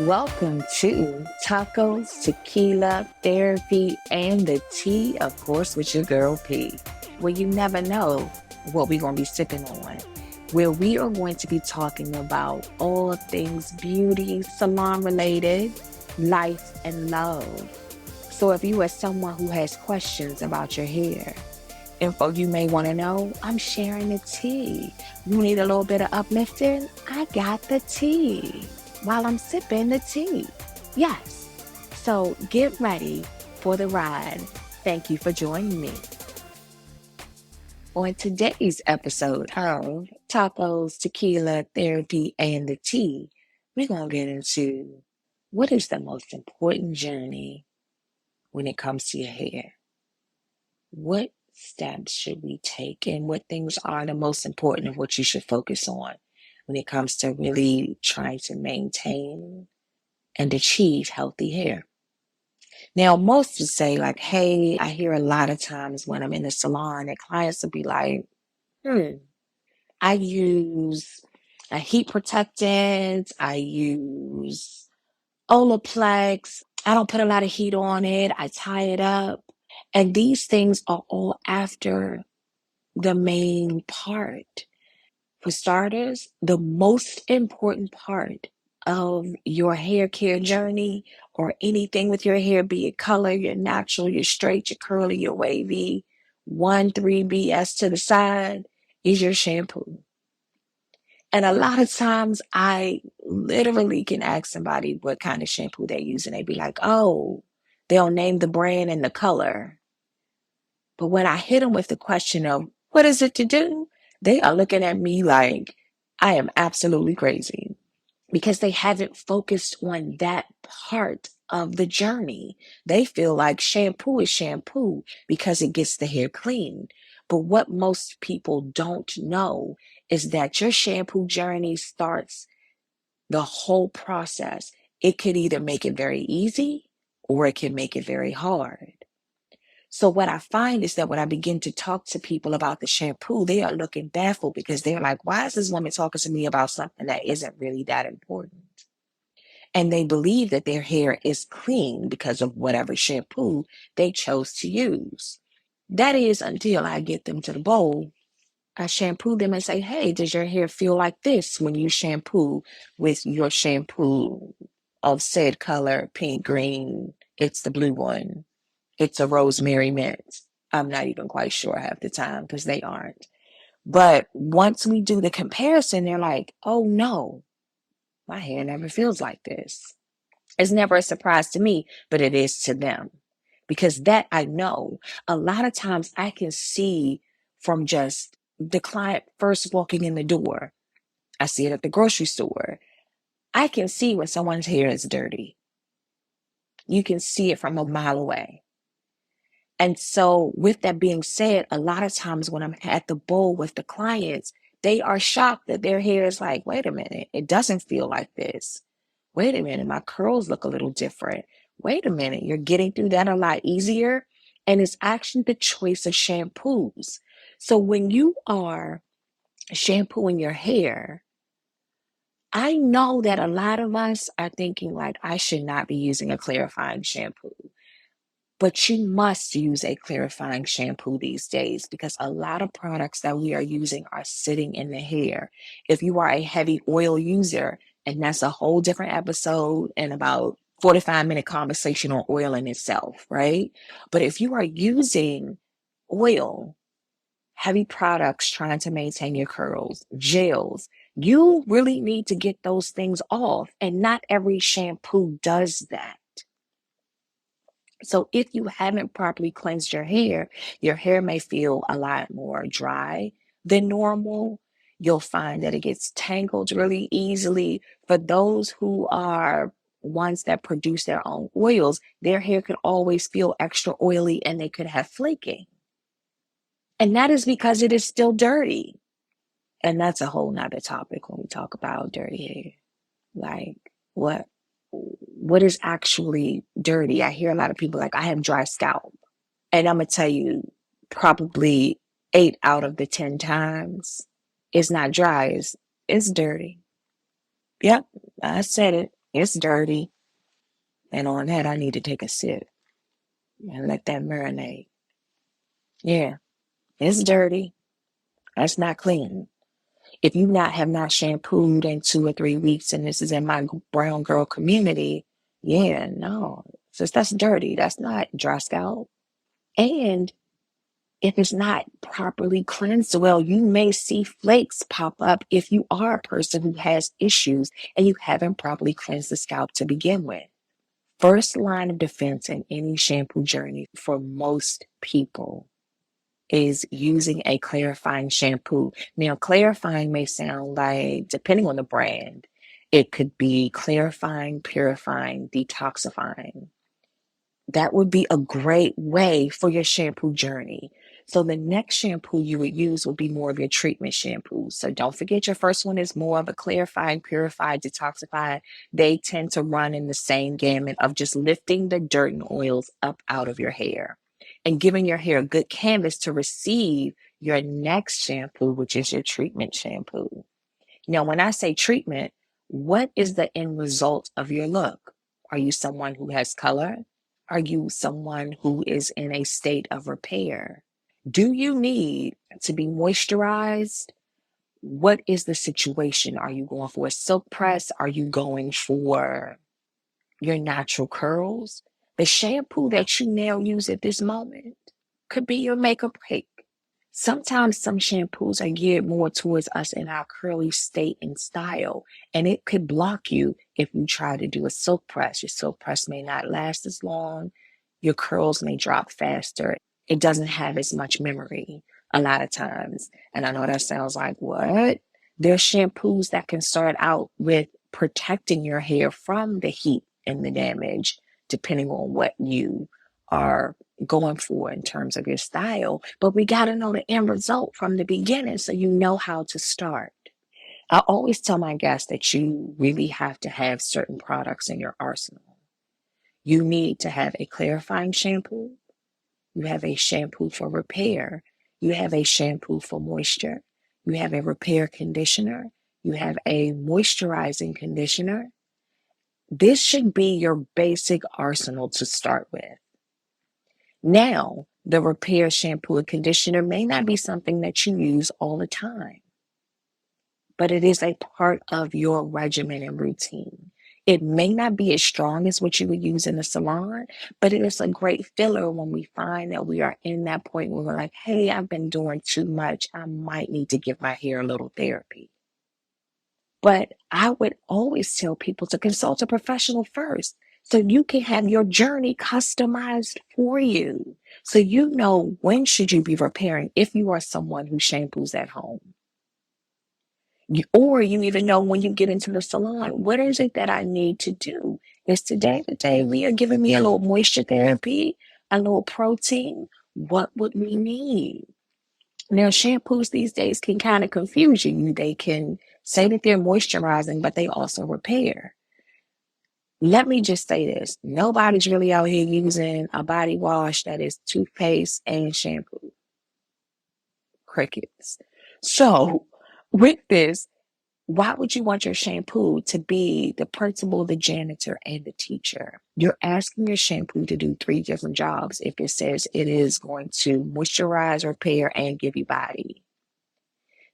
Welcome to Tacos, Tequila, Therapy, and the Tea, of course, with your girl P, where you never know what we're going to be sipping on, where we are going to be talking about all things beauty, salon related, life, and love. So if you are someone who has questions about your hair, info you may want to know, I'm sharing the tea. You need a little bit of uplifting? I got the tea while I'm sipping the tea. Yes. So get ready for the ride. Thank you for joining me. On today's episode of Tacos, Tequila, Therapy, and the Tea, we're going to get into what is the most important journey when it comes to your hair. What steps should we take and what things are the most important of what you should focus on when it comes to really trying to maintain and achieve healthy hair? Now, most would say like, hey, I hear a lot of times when I'm in the salon that clients will be like, I use a heat protectant, I use Olaplex, I don't put a lot of heat on it, I tie it up. And these things are all after the main part. For starters, the most important part of your hair care journey or anything with your hair, be it color, your natural, your straight, your curly, your wavy, 1-3 BS to the side, is your shampoo. And a lot of times I literally can ask somebody what kind of shampoo they use and they be like, oh, they'll name the brand and the color. But when I hit them with the question of what is it to do, they are looking at me like I am absolutely crazy because they haven't focused on that part of the journey. They feel like shampoo is shampoo because it gets the hair clean. But what most people don't know is that your shampoo journey starts the whole process. It could either make it very easy or it can make it very hard. So what I find is that when I begin to talk to people about the shampoo, they are looking baffled because they're like, why is this woman talking to me about something that isn't really that important? And they believe that their hair is clean because of whatever shampoo they chose to use. That is until I get them to the bowl. I shampoo them and say, hey, does your hair feel like this when you shampoo with your shampoo of said color, pink, green? It's the blue one. It's a rosemary mint. I'm not even quite sure half the time because they aren't. But once we do the comparison, they're like, oh no, my hair never feels like this. It's never a surprise to me, but it is to them. Because that I know, a lot of times I can see from just the client first walking in the door. I see it at the grocery store. I can see when someone's hair is dirty. You can see it from a mile away. And so, with that being said, a lot of times when I'm at the bowl with the clients, they are shocked that their hair is like, wait a minute, it doesn't feel like this. Wait a minute, my curls look a little different. Wait a minute, you're getting through that a lot easier. And it's actually the choice of shampoos. So, when you are shampooing your hair, I know that a lot of us are thinking, like, I should not be using a clarifying shampoo. But you must use a clarifying shampoo these days because a lot of products that we are using are sitting in the hair. If you are a heavy oil user, and that's a whole different episode and about 45-minute conversation on oil in itself, right? But if you are using oil, heavy products trying to maintain your curls, gels, you really need to get those things off. And not every shampoo does that. So if you haven't properly cleansed your hair may feel a lot more dry than normal. You'll find that it gets tangled really easily. For those who are ones that produce their own oils, their hair could always feel extra oily and they could have flaking. And that is because it is still dirty. And that's a whole nother topic when we talk about dirty hair. Like what is actually dirty? I hear a lot of people like, I have dry scalp. And I'm going to tell you, probably 8 out of the 10 times, it's not dry, it's dirty. Yep, I said it. It's dirty. And on that, I need to take a sip and let that marinate. Yeah, it's dirty. That's not clean. If you not have not shampooed in 2 or 3 weeks, and this is in my brown girl community, yeah, no. So that's dirty. That's not dry scalp. And if it's not properly cleansed well, you may see flakes pop up if you are a person who has issues and you haven't properly cleansed the scalp to begin with. First line of defense in any shampoo journey for most people is using a clarifying shampoo. Now, clarifying may sound like, depending on the brand, it could be clarifying, purifying, detoxifying. That would be a great way for your shampoo journey. So the next shampoo you would use will be more of your treatment shampoo. So don't forget your first one is more of a clarifying, purified, detoxified. They tend to run in the same gamut of just lifting the dirt and oils up out of your hair and giving your hair a good canvas to receive your next shampoo, which is your treatment shampoo. Now, when I say treatment, what is the end result of your look? Are you someone who has color? Are you someone who is in a state of repair? Do you need to be moisturized? What is the situation? Are you going for a silk press? Are you going for your natural curls? The shampoo that you now use at this moment could be your make or break. Sometimes some shampoos are geared more towards us in our curly state and style, and it could block you if you try to do a silk press. Your silk press may not last as long. Your curls may drop faster. It doesn't have as much memory a lot of times. And I know that sounds like, what? There's shampoos that can start out with protecting your hair from the heat and the damage, depending on what you are going for in terms of your style, but we got to know the end result from the beginning so you know how to start. I always tell my guests that you really have to have certain products in your arsenal. You need to have a clarifying shampoo, you have a shampoo for repair, you have a shampoo for moisture, you have a repair conditioner, you have a moisturizing conditioner. This should be your basic arsenal to start with. Now, the repair shampoo and conditioner may not be something that you use all the time, but it is a part of your regimen and routine. It may not be as strong as what you would use in the salon, but it is a great filler when we find that we are in that point where we're like, hey, I've been doing too much. I might need to give my hair a little therapy. But I would always tell people to consult a professional first so you can have your journey customized for you. So you know when should you be repairing if you are someone who shampoos at home. Or you even know when you get into the salon, what is it that I need to do? Is today the day we are giving me a little moisture therapy, a little protein? What would we need? Now, shampoos these days can kind of confuse you. They can say that they're moisturizing, but they also repair. Let me just say this. Nobody's really out here using a body wash that is toothpaste and shampoo. Crickets. So, with this, why would you want your shampoo to be the principal, the janitor, and the teacher? You're asking your shampoo to do 3 different jobs if it says it is going to moisturize, repair, and give you body.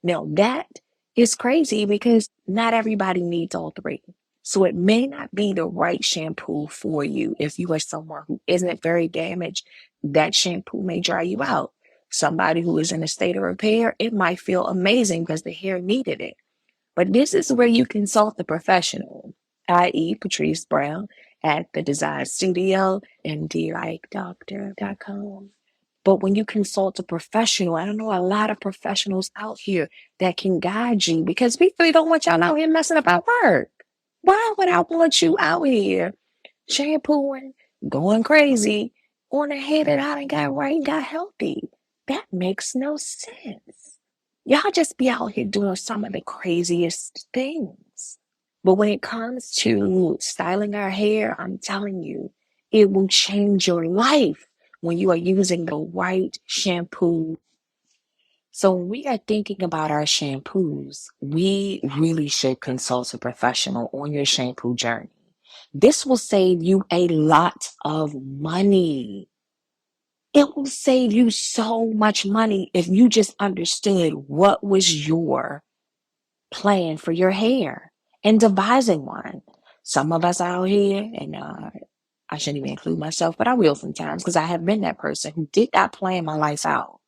Now, that is crazy because not everybody needs all three. So it may not be the right shampoo for you. If you are someone who isn't very damaged, that shampoo may dry you out. Somebody who is in a state of repair, it might feel amazing because the hair needed it. But this is where you consult the professional, i.e. Patrice Brown at the Design Studio and DLikeDoctor.com. But when you consult a professional, I don't know a lot of professionals out here that can guide you because we really don't want y'all out here messing up our work. Why would I want you out here shampooing, going crazy on a hair that I done got right and got healthy? That makes no sense. Y'all just be out here doing some of the craziest things. But when it comes to styling our hair, I'm telling you, it will change your life when you are using the right shampoo. So when we are thinking about our shampoos, we really should consult a professional on your shampoo journey. This will save you a lot of money. It will save you so much money if you just understood what was your plan for your hair and devising one. Some of us out here, and I shouldn't even include myself, but I will sometimes because I have been that person who did not plan my life out.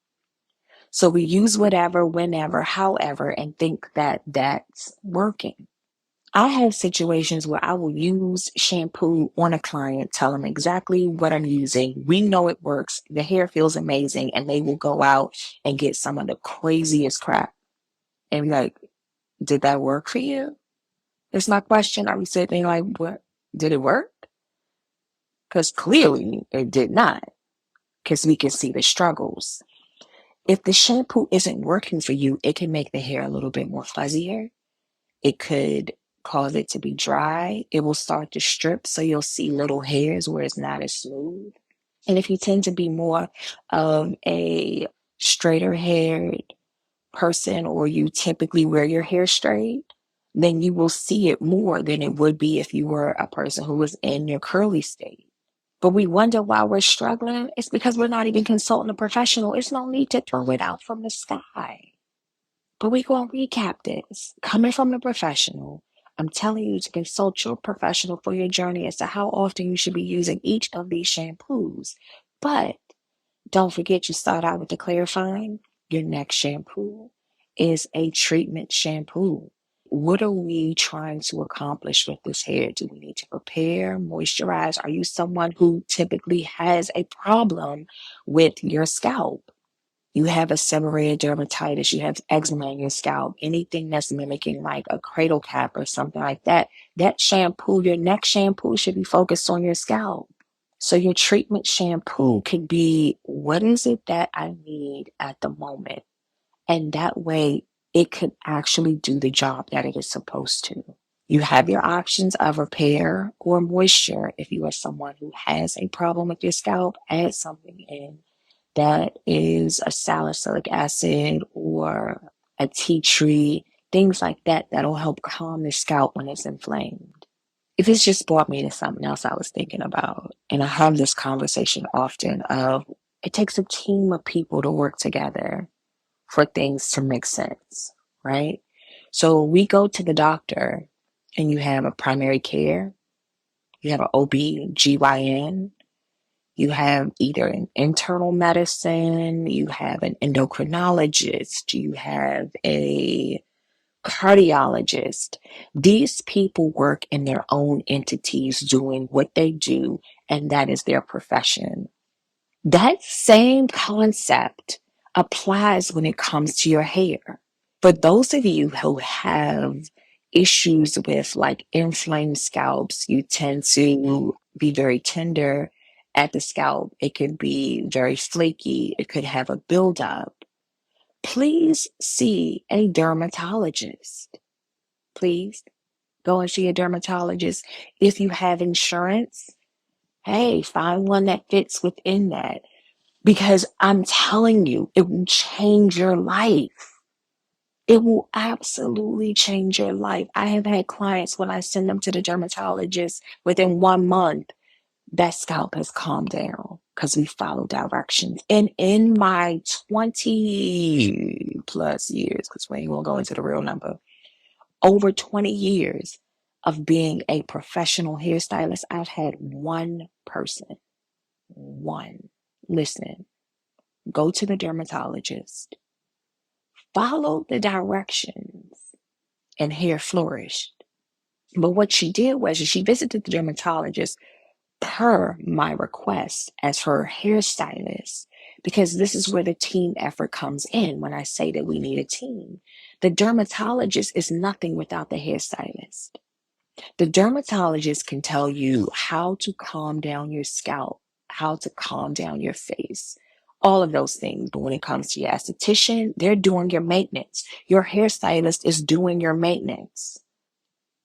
So we use whatever, whenever, however, and think that that's working. I have situations where I will use shampoo on a client, tell them exactly what I'm using. We know it works. The hair feels amazing, and they will go out and get some of the craziest crap. And be like, did that work for you? It's my question. I'm sitting there like, what? Did it work? Because clearly it did not, because we can see the struggles. If the shampoo isn't working for you, it can make the hair a little bit more fuzzier. It could cause it to be dry. It will start to strip, so you'll see little hairs where it's not as smooth. And if you tend to be more of a straighter haired person, or you typically wear your hair straight, then you will see it more than it would be if you were a person who was in your curly state. But we wonder why we're struggling. It's because we're not even consulting a professional. It's no need to throw it out from the sky. But we're going to recap this. Coming from the professional, I'm telling you to consult your professional for your journey as to how often you should be using each of these shampoos. But don't forget, you start out with the clarifying. Your next shampoo is a treatment shampoo. What are we trying to accomplish with this hair? Do we need to prepare, moisturize? Are you someone who typically has a problem with your scalp? You have a seborrheic dermatitis, you have eczema in your scalp, anything that's mimicking like a cradle cap or something like that, that shampoo, your next shampoo should be focused on your scalp. So your treatment shampoo could be, what is it that I need at the moment? And that way it could actually do the job that it is supposed to. You have your options of repair or moisture. If you are someone who has a problem with your scalp, add something in that is a salicylic acid or a tea tree, things like that that'll help calm the scalp when it's inflamed. If it's just brought me to something else I was thinking about, and I have this conversation often of it takes a team of people to work together for things to make sense, right? So we go to the doctor and you have a primary care, you have an OB/GYN, you have either an internal medicine, you have an endocrinologist, you have a cardiologist. These people work in their own entities doing what they do, and that is their profession. That same concept applies when it comes to your hair. For those of you who have issues with like inflamed scalps, you tend to be very tender at the scalp. It could be very flaky. It could have a buildup. Please see a dermatologist. Please go and see a dermatologist. If you have insurance, hey, find one that fits within that. Because I'm telling you, it will change your life. It will absolutely change your life. I have had clients when I send them to the dermatologist within 1 month, that scalp has calmed down because we follow directions. And in my 20 plus years, because we ain't gonna go into the real number, over 20 years of being a professional hairstylist, I've had one person, one. Listen, go to the dermatologist, follow the directions, and hair flourished. But what she did was she visited the dermatologist per my request as her hairstylist, because this is where the team effort comes in when I say that we need a team. The dermatologist is nothing without the hairstylist. The dermatologist can tell you how to calm down your scalp, how to calm down your face, all of those things. But when it comes to your esthetician, they're doing your maintenance. Your hairstylist is doing your maintenance.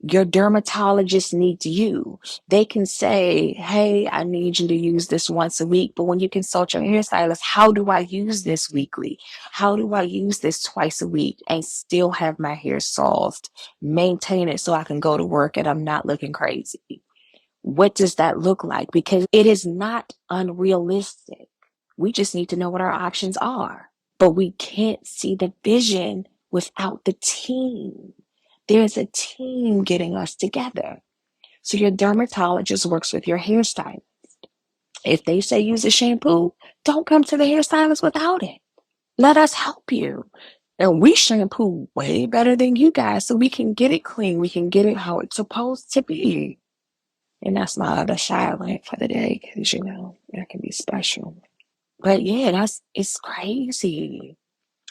Your dermatologist needs you. They can say, hey, I need you to use this once a week. But when you consult your hairstylist, how do I use this weekly? How do I use this twice a week and still have my hair soft? Maintain it so I can go to work and I'm not looking crazy. What does that look like? Because it is not unrealistic. We just need to know what our options are. But we can't see the vision without the team. There's a team getting us together. So your dermatologist works with your hairstylist. If they say use a shampoo, don't come to the hairstylist without it. Let us help you. And we shampoo way better than you guys so we can get it clean. We can get it how it's supposed to be. And that's my other silent for the day because, that can be special. But yeah, it's crazy.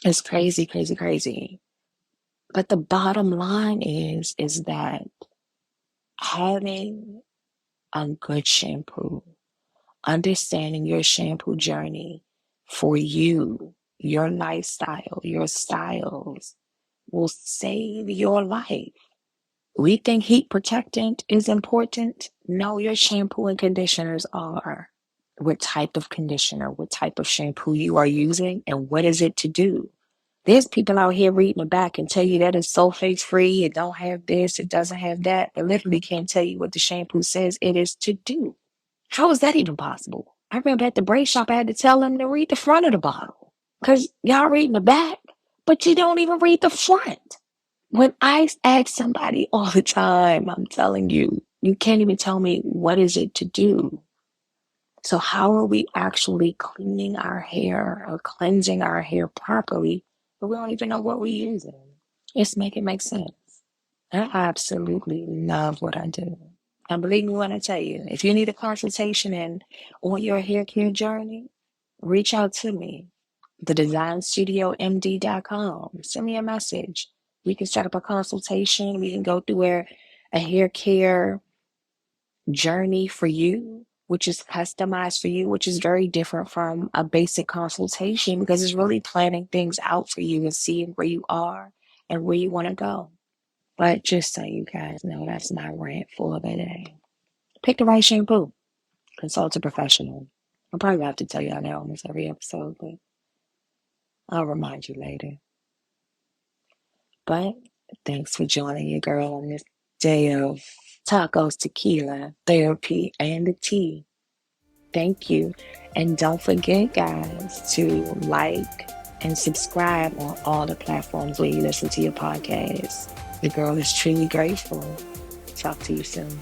It's crazy, crazy, crazy. But the bottom line is that having a good shampoo, understanding your shampoo journey for you, your lifestyle, your styles will save your life. We think heat protectant is important. No, your shampoo and conditioners are. What type of conditioner, what type of shampoo you are using, and what is it to do? There's people out here reading the back and tell you that it's sulfate free, it don't have this, it doesn't have that, but literally can't tell you what the shampoo says it is to do. How is that even possible? I remember at the braid shop, I had to tell them to read the front of the bottle because y'all reading the back, but you don't even read the front. When I ask somebody all the time, I'm telling you, you can't even tell me what is it to do. So how are we actually cleaning our hair or cleansing our hair properly, but we don't even know what we're using? Just make it make sense. I absolutely love what I do. And believe me when I tell you, if you need a consultation and on your hair care journey, reach out to me. TheDesignStudioMD.com. Send me a message. We can set up a consultation. We can go through a hair care journey for you, which is customized for you, which is very different from a basic consultation because it's really planning things out for you and seeing where you are and where you want to go. But just so you guys know, that's my rant for the day. Pick the right shampoo. Consult a professional. I'll probably have to tell you that almost every episode, but I'll remind you later. But thanks for joining your girl on this day of tacos, tequila, therapy, and the tea. Thank you. And don't forget, guys, to like and subscribe on all the platforms where you listen to your podcasts. The girl is truly grateful. Talk to you soon.